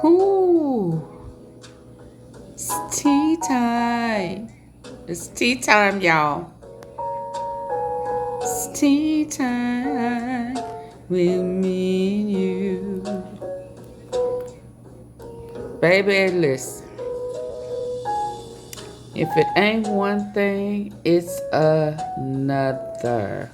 Ooh. It's tea time. It's tea time, y'all. It's tea time with me and you. Baby, listen. If it ain't one thing, it's another.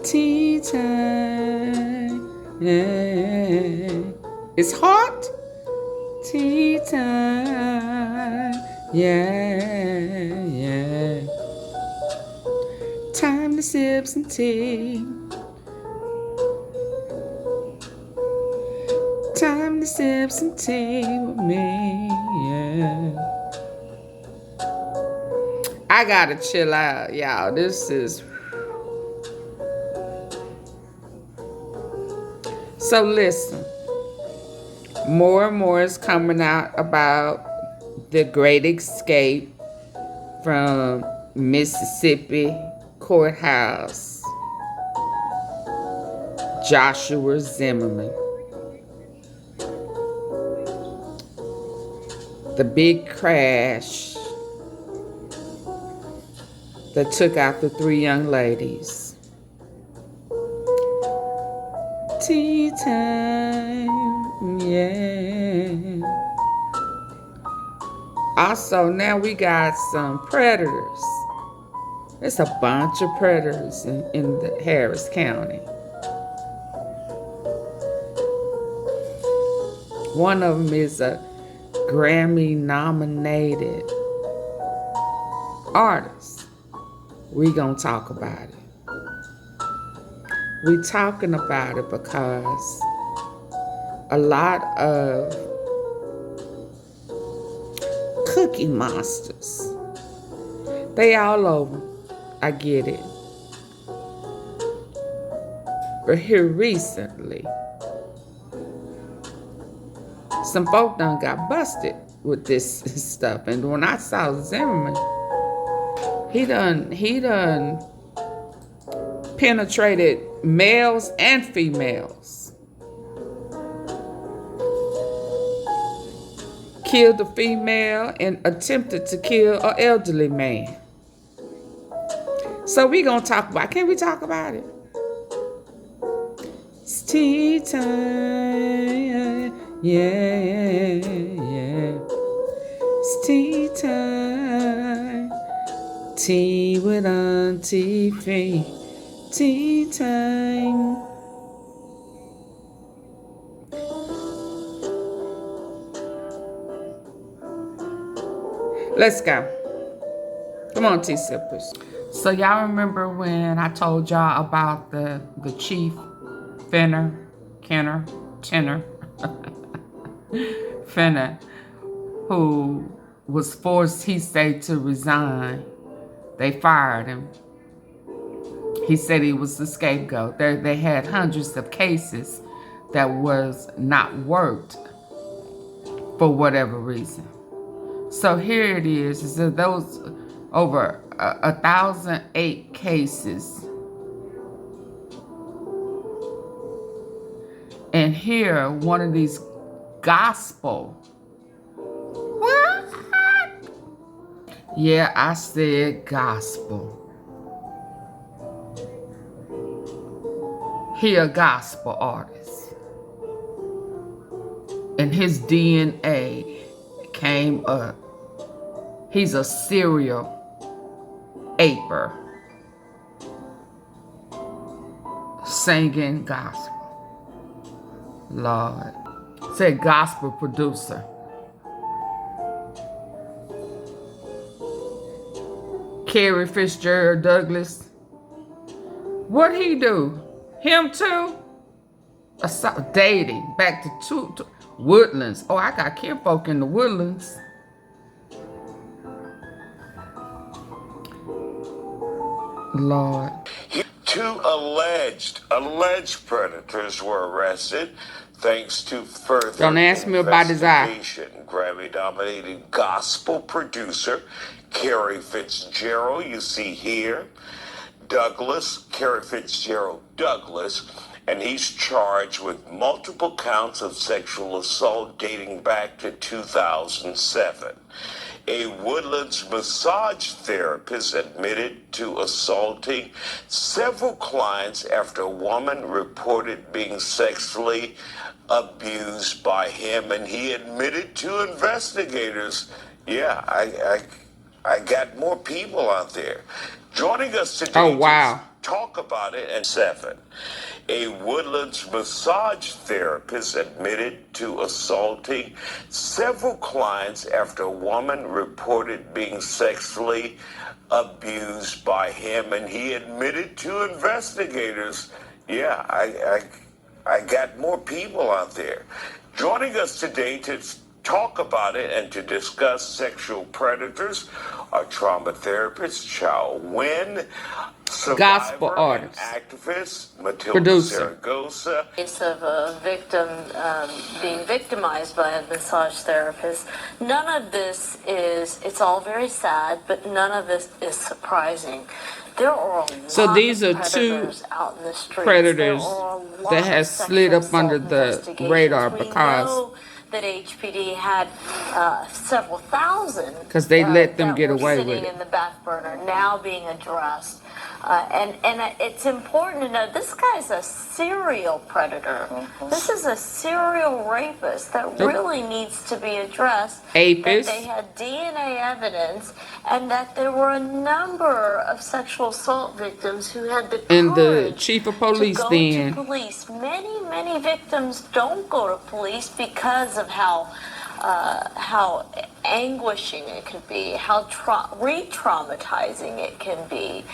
Tea time. Yeah. It's hot. Tea time. Yeah, yeah. Time to sip some tea. Time to sip some tea with me. Yeah. I gotta chill out, y'all. This is. So listen. More and more is coming out about the great escape from Mississippi courthouse. Joshua Zimmerman. The big crash that took out the 3 young ladies. Tea time, yeah. Also, now we got some predators. There's a bunch of predators in the Harris County. One of them is a Grammy nominated artist. We gonna talk about it. We talking about it because a lot of cookie monsters, they all over. I get it. But here recently, some folk done got busted with this stuff. And when I saw Zimmerman, he done penetrated males and females. Killed a female and attempted to kill an elderly man. So we gonna talk about, can we talk about it? It's tea time, yeah, yeah. It's tea time. Tea with AunTeaFee. Tea time. Let's go. Come on, tea sippers. So y'all remember when I told y'all about the chief Fenner, who was forced, he said, to resign. They fired him. He said he was the scapegoat. They had hundreds of cases that was not worked for whatever reason. So here it is that those over 1,008 cases. And here, one of these gospel. What? Yeah, I said gospel. He a gospel artist. And his DNA came up. He's a serial aper. Singing gospel. Lord. Say gospel producer. Kerry Fitzgerald Douglas. What'd he do? Him too? Dating back to Woodlands. Oh, I got kinfolk in the Woodlands. Lord. 2 alleged predators were arrested thanks to further Don't ask me about his eye. Grammy-nominated gospel producer Kerry Fitzgerald, you see here, Douglas, Kerry Fitzgerald Douglas, and he's charged with multiple counts of sexual assault dating back to 2007. A Woodlands massage therapist admitted to assaulting several clients after a woman reported being sexually abused by him, and he admitted to investigators, yeah, I got more people out there. Joining us today Oh, wow. to talk about it and 7. A Woodlands massage therapist admitted to assaulting several clients after a woman reported being sexually abused by him, and he admitted to investigators, yeah, I got more people out there. Joining us today to talk about it and to discuss sexual predators are trauma therapist Chow Wynn, Gospel survivor artist, and activist Matilda producer. Zaragoza. Case of a victim being victimized by a massage therapist. None of this is, it's all very sad, but none of this is surprising. There are a lot So these of are two predators out in the streets. predators There are a lot that of has sexual slid up assault under the investigations. radar We because know that HPD had several thousand they let them that get were away with sitting it. in the back burner, now being addressed. And it's important to know this guy's a serial predator. This is a serial rapist that really needs to be addressed. APIS. That they had DNA evidence, and that there were a number of sexual assault victims who had the And the courage chief of police to go then. to police. Many victims don't go to police because of how anguishing it could be, how re-traumatizing it can be.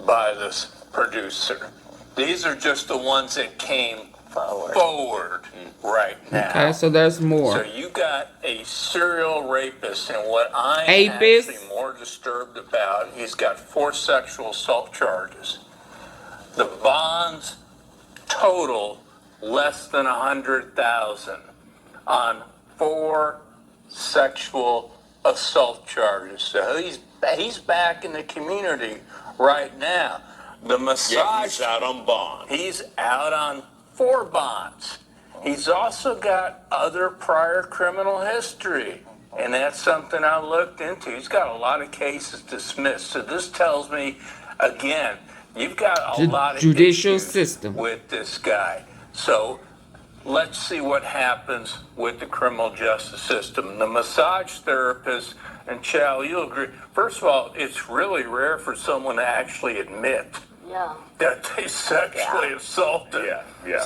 By this producer. These are just the ones that came forward right now. Okay, so there's more. So you got a serial rapist, and what I'm APIS. actually more disturbed about, he's got 4 sexual assault charges. The bonds total less than 100,000 on 4 sexual assault charges. So he's back in the community right now. The massage, Yeah, he's out on bond. he's out on 4 bonds. He's also got other prior criminal history, and that's something I looked into. He's got a lot of cases dismissed. So this tells me, again, you've got a lot of judicial issues system with this guy. So let's see what happens with the criminal justice system. The massage therapist, and Chow, you'll agree. First of all, it's really rare for someone to actually admit that they sexually assaulted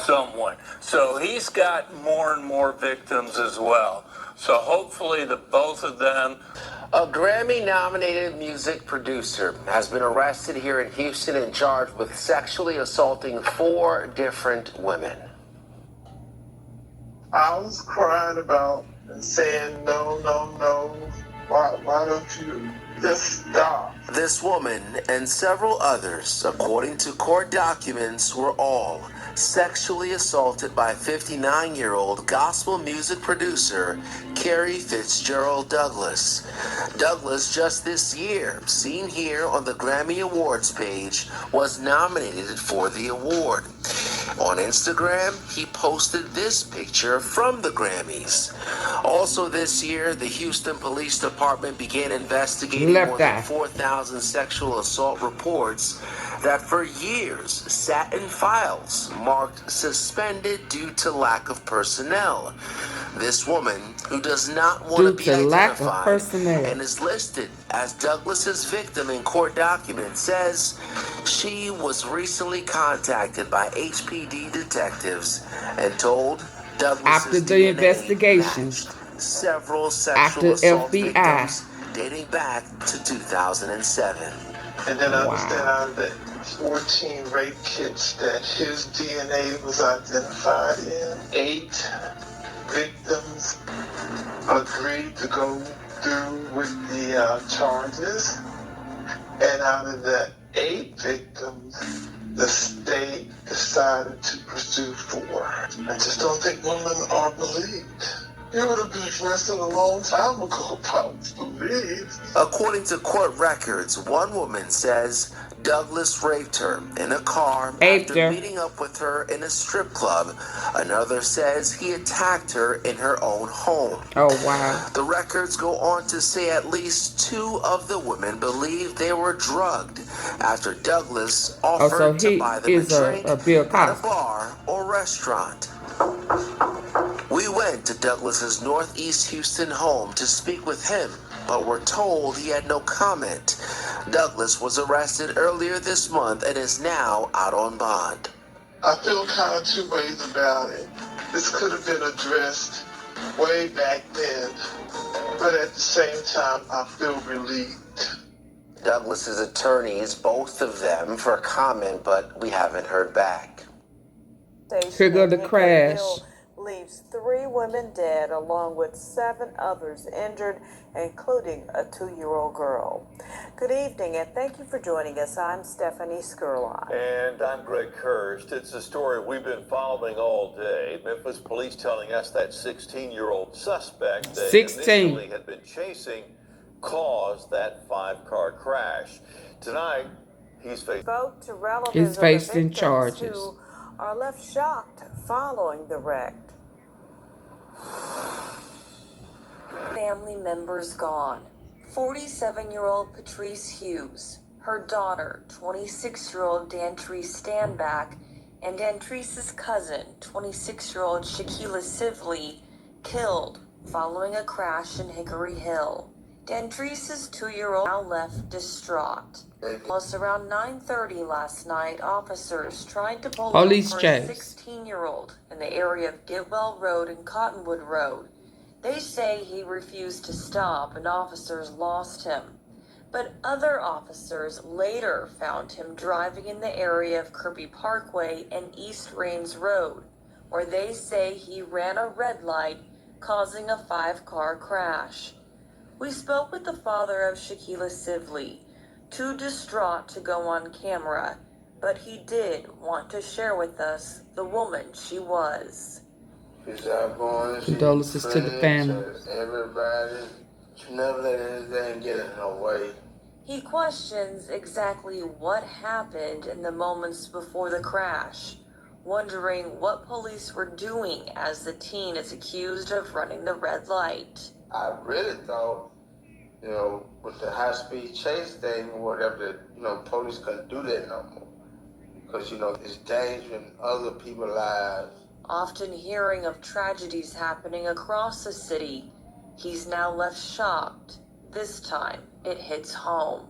someone. So he's got more and more victims as well. So hopefully the both of them. A Grammy-nominated music producer has been arrested here in Houston and charged with sexually assaulting 4 different women. I was crying about and saying, no. Why don't you just stop? This woman and several others, according to court documents, were all sexually assaulted by 59-year-old gospel music producer Kerry Fitzgerald Douglas. Douglas, just this year, seen here on the Grammy Awards page, was nominated for the award. On Instagram, he posted this picture from the Grammys. Also this year, the Houston Police Department began investigating more than 4,000 sexual assault reports that for years sat in files marked suspended due to lack of personnel. This woman, who does not want to be identified and is listed as Douglas's victim in court documents, says she was recently contacted by HPD detectives and told Douglas's after the DNA investigation, several sexual after assault FBI, victims dating back to 2007. And then I understand out of the 14 rape kits that his DNA was identified in. 8 victims agreed to go through with the charges. And out of the 8 victims, the state decided to pursue 4. I just don't think women are believed. It would have been arrested a long time ago, probably. According to court records, one woman says Douglas raped her in a car after meeting up with her in a strip club. Another says he attacked her in her own home. Oh, wow. The records go on to say at least 2 of the women believe they were drugged after Douglas offered to buy them a drink at a bar or restaurant. We went to Douglas's Northeast Houston home to speak with him, but were told he had no comment. Douglas was arrested earlier this month and is now out on bond. I feel kind of 2 ways about it. This could have been addressed way back then, but at the same time, I feel relieved. Douglas's attorneys, both of them, for comment, but we haven't heard back. Here go the crash. Leaves 3 women dead along with 7 others injured, including a 2-year-old girl. Good evening and thank you for joining us. I'm Stephanie Skurlock. And I'm Greg Kirst. It's a story we've been following all day. Memphis police telling us that 16-year-old suspect they initially had been chasing caused that 5-car crash. Tonight, he's facing charges. Who are left shocked following the wreck. Family members gone. 47-year-old Patrice Hughes, her daughter, 26-year-old Dantrice Standback, and Dantrice's cousin, 26-year-old Shaquila Sivley, killed following a crash in Hickory Hill. Dantrice's 2-year-old now left distraught. Plus, around 9:30 last night, officers tried to pull over a 16-year-old in the area of Gitwell Road and Cottonwood Road. They say he refused to stop and officers lost him. But other officers later found him driving in the area of Kirby Parkway and East Rains Road, where they say he ran a red light, causing a 5-car crash. We spoke with the father of Shaquila Sivley, too distraught to go on camera, but he did want to share with us the woman she was. Condolences to the family. Everybody, never let anything get in her way. He questions exactly what happened in the moments before the crash, wondering what police were doing as the teen is accused of running the red light. I really thought, with the high-speed chase thing or whatever, that, police couldn't do that no more. Because, it's endangering other people's lives. Often hearing of tragedies happening across the city, he's now left shocked. This time, it hits home.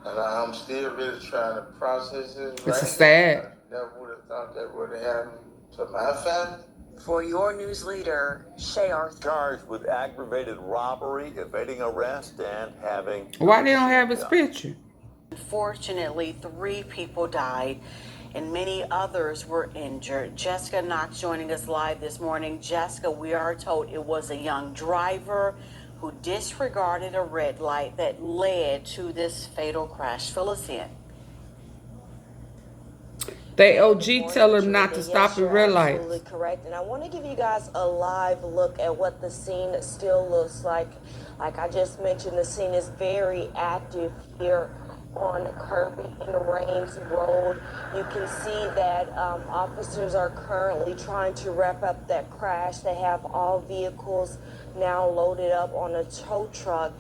And I'm still really trying to process this. It's sad. I never would have thought that would have happened to my family. For your news leader, Shay Arthur. charged with aggravated robbery, evading arrest, and having... Why they don't have his picture? Unfortunately, 3 people died and many others were injured. Jessica Knox joining us live this morning. Jessica, we are told it was a young driver who disregarded a red light that led to this fatal crash. Fill us in. They OG tell him not to stop at red lights. Absolutely correct. And I want to give you guys a live look at what the scene still looks like. Like I just mentioned, the scene is very active here on Kirby and Rains Road. You can see that officers are currently trying to wrap up that crash. They have all vehicles now loaded up on a tow truck.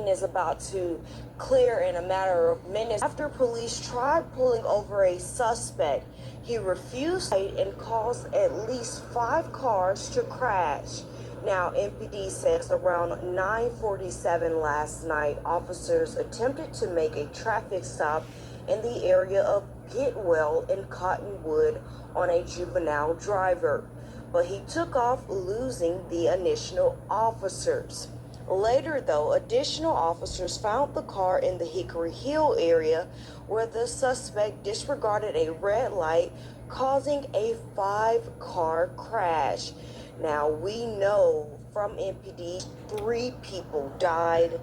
Is about to clear in a matter of minutes. After police tried pulling over a suspect, he refused and caused at least 5 cars to crash. Now, MPD says around 9:47 last night, officers attempted to make a traffic stop in the area of Gitwell and Cottonwood on a juvenile driver, but he took off, losing the initial officers. Later, though, additional officers found the car in the Hickory Hill area where the suspect disregarded a red light, causing a 5-car crash. Now, we know from MPD 3 people died,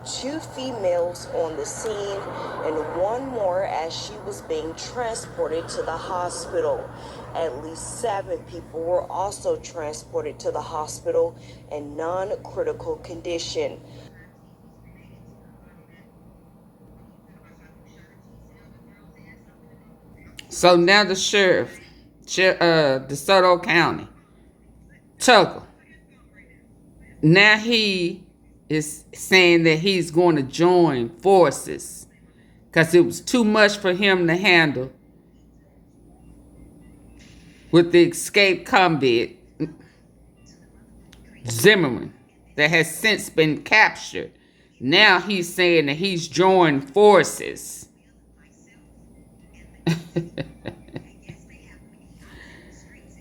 2 females on the scene, and 1 more as she was being transported to the hospital. At least 7 people were also transported to the hospital in non-critical condition. So now the sheriff, DeSoto County, Tucker, now he is saying that he's going to join forces because it was too much for him to handle with the escaped convict Zimmerman that has since been captured. Now he's saying that he's joined forces.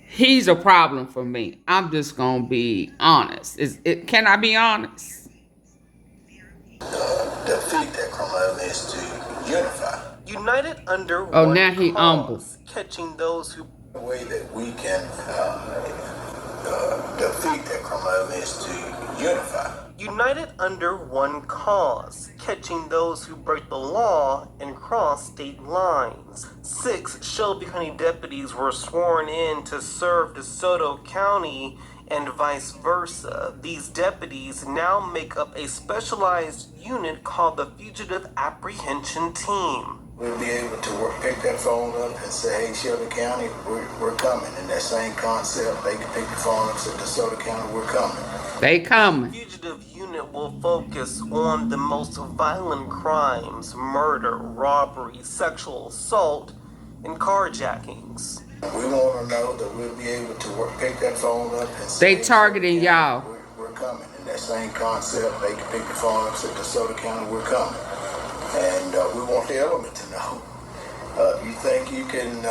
He's a problem for me. I'm just going to be honest. Can I be honest? Defeat that criminal is to unify. United under one now he humble. Catching those who... The way that we can defeat that criminal is to unify. United under one cause, catching those who break the law and cross state lines. 6 Shelby County deputies were sworn in to serve DeSoto County and vice versa. These deputies now make up a specialized unit called the Fugitive Apprehension Team. We'll be able to pick that phone up and say, hey, Shelby County, we're coming. And that same concept, they can pick the phone up and say, DeSoto County, we're coming. They coming. The fugitive unit will focus on the most violent crimes: murder, robbery, sexual assault, and carjackings. We want to know that we'll be able to pick that phone up and say, they targeting y'all. We're coming. And that same concept, they can pick the phone up and say, DeSoto County, we're coming. And we want the element to know. You think you can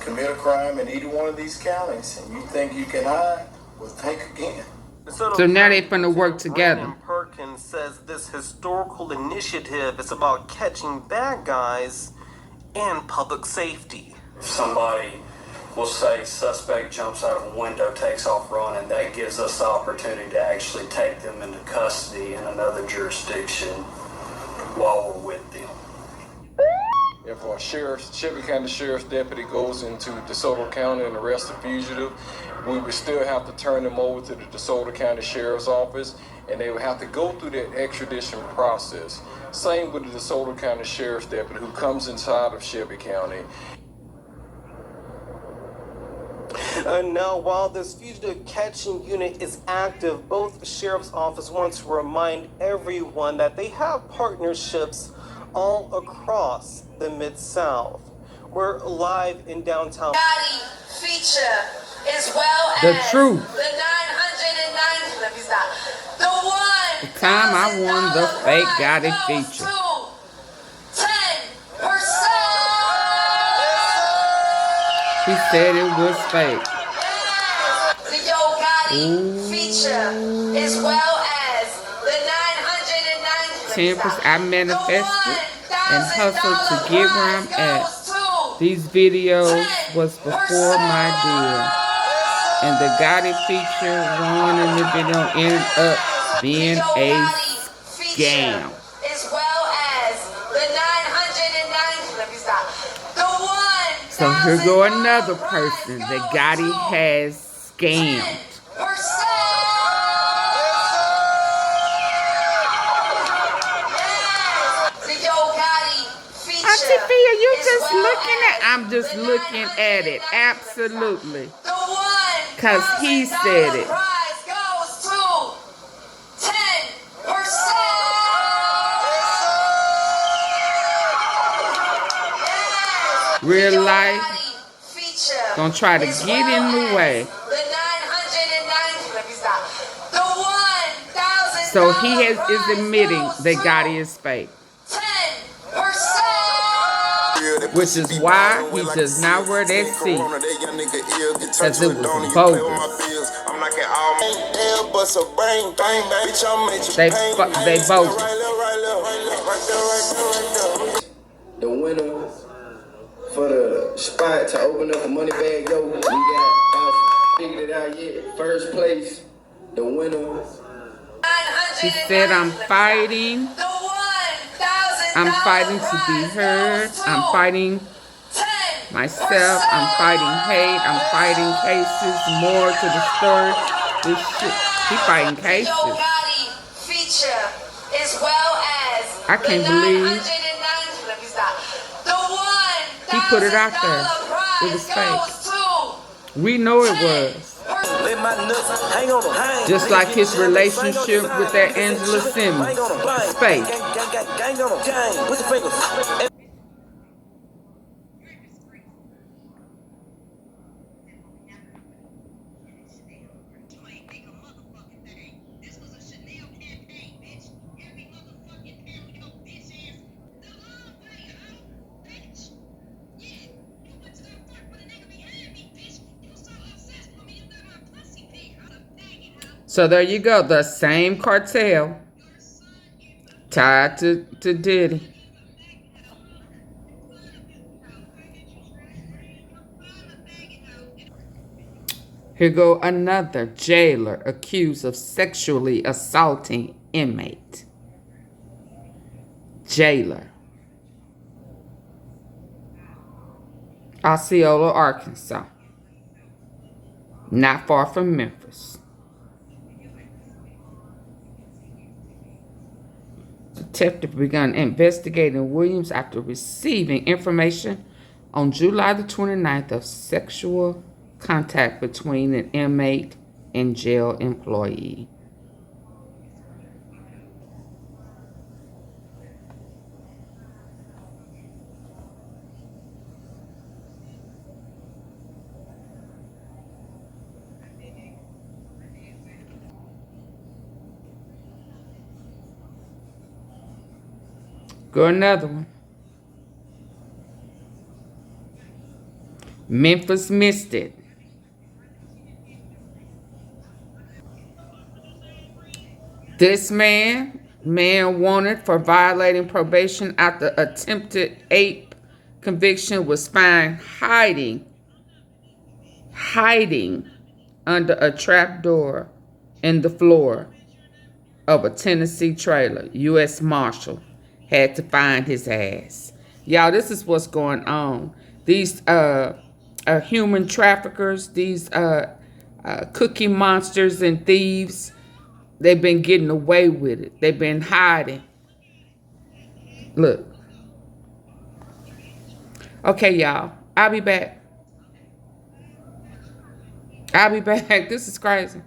commit a crime in either one of these counties, and you think you can hide? Well, think again. So now they're going to work together. Perkins says this historical initiative is about catching bad guys and public safety. Somebody will say suspect jumps out of a window, takes off running. That gives us the opportunity to actually take them into custody in another jurisdiction while we're with them. If a Shelby County Sheriff's deputy goes into DeSoto County and arrests a fugitive, we would still have to turn them over to the DeSoto County Sheriff's Office, and they would have to go through that extradition process. Same with the DeSoto County Sheriff's deputy who comes inside of Shelby County. Now, while this fugitive catching unit is active, both sheriff's office wants to remind everyone that they have partnerships all across the Mid-South. We're live in downtown. Feature as well as the truth. The 990. Let me stop. The one. The time I won the fake Gotti feature. 10%. He said it was fake. The YOGOTTI feature as well as the 990. 10%. I manifested and hustled to get where I'm at. These videos was before my deal. And the Gotti feature won and the video ended up being a scam. As well as the 990. Let me stop. The one. So here go another person that Gotti has scammed. AunTeaFee, are you just looking at? I'm just looking at it. Absolutely. Because he said it. Real life gonna try to get in the way. So he is admitting that Gotti is fake. Which is why he does not wear that seat. Because it was bogus. They bogus. The winner for the spot to open up a MONEYBAGYO, we got figured it out yet. First place, the winner. She said, I'm fighting. I'm fighting to be heard. I'm fighting myself. I'm fighting hate. I'm fighting cases. More to the story. This shit. He fighting cases. YOGOTTI feature, as well as I can't believe let me stop. The he put it out there. It was fake. We know it was. Just like his relationship with that Angela Simmons. It's fake. So there you go. The same cartel tied to Diddy. Here go another jailer accused of sexually assaulting inmate. Jailer. Osceola, Arkansas. Not far from Memphis. Detective began investigating Williams after receiving information on July the 29th of sexual contact between an inmate and jail employee. Go another one. Memphis missed it. This man wanted for violating probation after attempted ape conviction was found hiding under a trap door in the floor of a Tennessee trailer. U.S. Marshal had to find his ass. Y'all, this is what's going on. These human traffickers, these cookie monsters and thieves, they've been getting away with it. They've been hiding. Look. Okay, y'all. I'll be back. This is crazy.